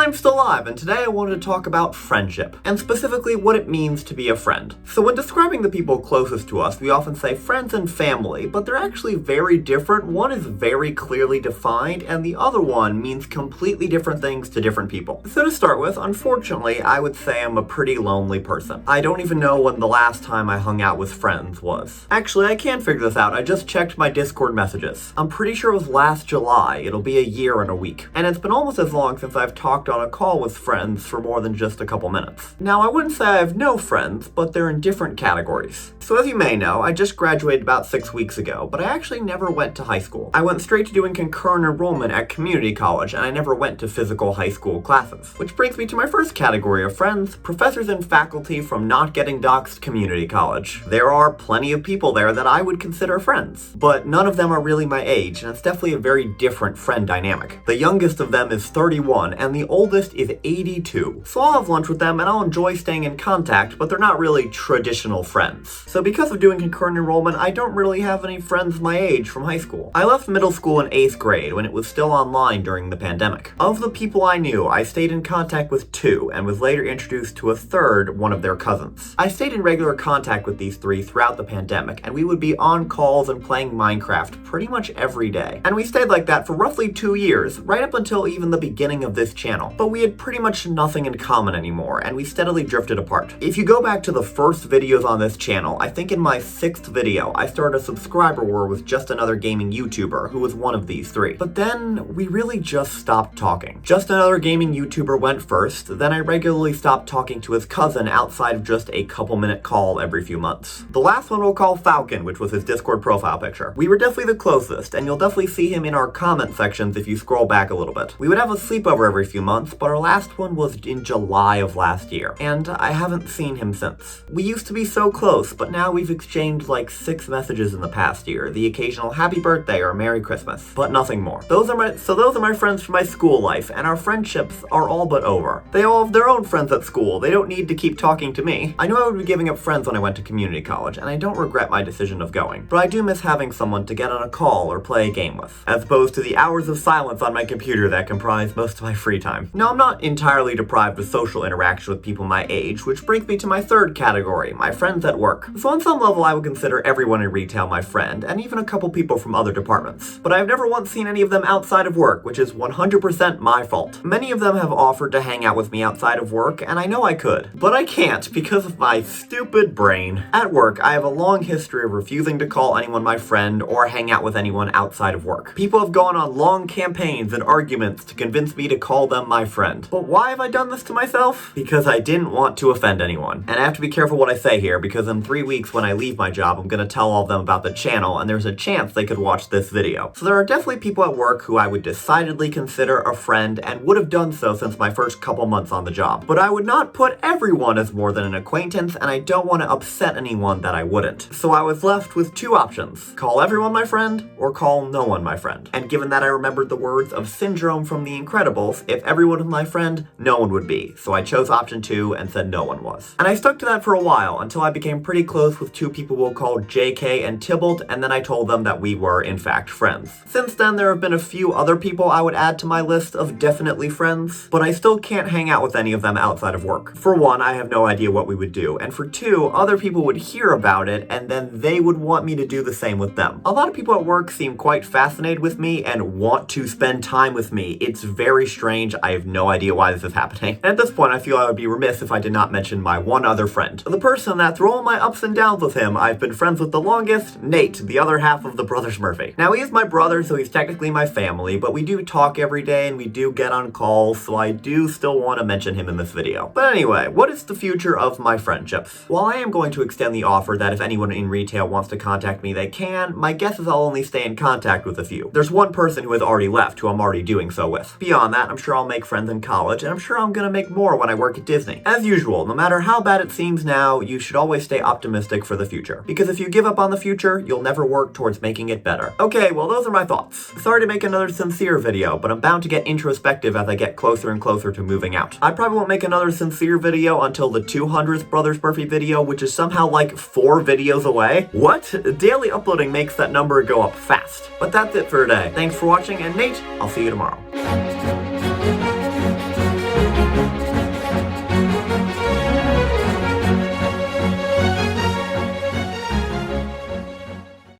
I'm still alive, and today I wanted to talk about friendship, and specifically what it means to be a friend. So when describing the people closest to us, we often say friends and family, but they're actually very different. One is very clearly defined, and the other one means completely different things to different people. So to start with, unfortunately, I would say I'm a pretty lonely person. I don't even know when the last time I hung out with friends was. Actually, I can figure this out. I just checked my Discord messages. I'm pretty sure it was last July. It'll be a year in a week. And it's been almost as long since I've talked on a call with friends for more than just a couple minutes. Now, I wouldn't say I have no friends, but they're in different categories. So as you may know, I just graduated about 6 weeks ago, but I actually never went to high school. I went straight to doing concurrent enrollment at community college, and I never went to physical high school classes. Which brings me to my first category of friends, professors and faculty from Not Getting Doxxed Community College. There are plenty of people there that I would consider friends, but none of them are really my age, and it's definitely a very different friend dynamic. The youngest of them is 31, and the oldest is 82. So I'll have lunch with them, and I'll enjoy staying in contact, but they're not really traditional friends. So because of doing concurrent enrollment, I don't really have any friends my age from high school. I left middle school in 8th grade when it was still online during the pandemic. Of the people I knew, I stayed in contact with 2, and was later introduced to a third, one of their cousins. I stayed in regular contact with these 3 throughout the pandemic, and we would be on calls and playing Minecraft pretty much every day. And we stayed like that for roughly 2 years, right up until even the beginning of this channel. But we had pretty much nothing in common anymore, and we steadily drifted apart. If you go back to the first videos on this channel, I think in my 6th video, I started a subscriber war with just another gaming YouTuber who was one of these 3. But then, we really just stopped talking. Just another gaming YouTuber went first, then I regularly stopped talking to his cousin outside of just a couple-minute call every few months. The last one we'll call Falcon, which was his Discord profile picture. We were definitely the closest, and you'll definitely see him in our comment sections if you scroll back a little bit. We would have a sleepover every few months, but our last one was in July of last year, and I haven't seen him since. We used to be so close, but now we've exchanged like 6 messages in the past year, the occasional happy birthday or Merry Christmas, but nothing more. Those are my friends from my school life, and our friendships are all but over. They all have their own friends at school. They don't need to keep talking to me. I knew I would be giving up friends when I went to community college, and I don't regret my decision of going, but I do miss having someone to get on a call or play a game with, as opposed to the hours of silence on my computer that comprise most of my free time. Now, I'm not entirely deprived of social interaction with people my age, which brings me to my third category, my friends at work. So on some level, I would consider everyone in retail my friend, and even a couple people from other departments. But I've never once seen any of them outside of work, which is 100% my fault. Many of them have offered to hang out with me outside of work, and I know I could, but I can't because of my stupid brain. At work, I have a long history of refusing to call anyone my friend or hang out with anyone outside of work. People have gone on long campaigns and arguments to convince me to call them my friend. But why have I done this to myself? Because I didn't want to offend anyone. And I have to be careful what I say here, because in 3 weeks when I leave my job, I'm gonna tell all of them about the channel, and there's a chance they could watch this video. So there are definitely people at work who I would decidedly consider a friend, and would have done so since my first couple months on the job. But I would not put everyone as more than an acquaintance, and I don't want to upset anyone that I wouldn't. So I was left with 2 options. Call everyone my friend, or call no one my friend. And given that I remembered the words of Syndrome from The Incredibles, if everyone was my friend, no one would be. So I chose option 2 and said no one was. And I stuck to that for a while, until I became pretty close with 2 people we'll call JK and Tybalt, and then I told them that we were, in fact, friends. Since then, there have been a few other people I would add to my list of definitely friends, but I still can't hang out with any of them outside of work. For one, I have no idea what we would do, and for 2, other people would hear about it, and then they would want me to do the same with them. A lot of people at work seem quite fascinated with me and want to spend time with me. It's very strange. I have no idea why this is happening. And at this point, I feel I would be remiss if I did not mention my one other friend. The person that, through all my ups and downs with him, I've been friends with the longest, Nate, the other half of the Brothers Murphy. Now, he is my brother, so he's technically my family, but we do talk every day and we do get on calls, so I do still want to mention him in this video. But anyway, what is the future of my friendships? While I am going to extend the offer that if anyone in retail wants to contact me, they can, my guess is I'll only stay in contact with a few. There's one person who has already left, who I'm already doing so with. Beyond that, I'm sure I'll make friends in college, and I'm sure I'm gonna make more when I work at Disney. As usual, no matter how bad it seems now, you should always stay optimistic for the future. Because if you give up on the future, you'll never work towards making it better. Okay, well, those are my thoughts. Sorry to make another sincere video, but I'm bound to get introspective as I get closer and closer to moving out. I probably won't make another sincere video until the 200th Brothers Murphy video, which is somehow like 4 videos away. What? Daily uploading makes that number go up fast. But that's it for today. Thanks for watching, and Nate, I'll see you tomorrow.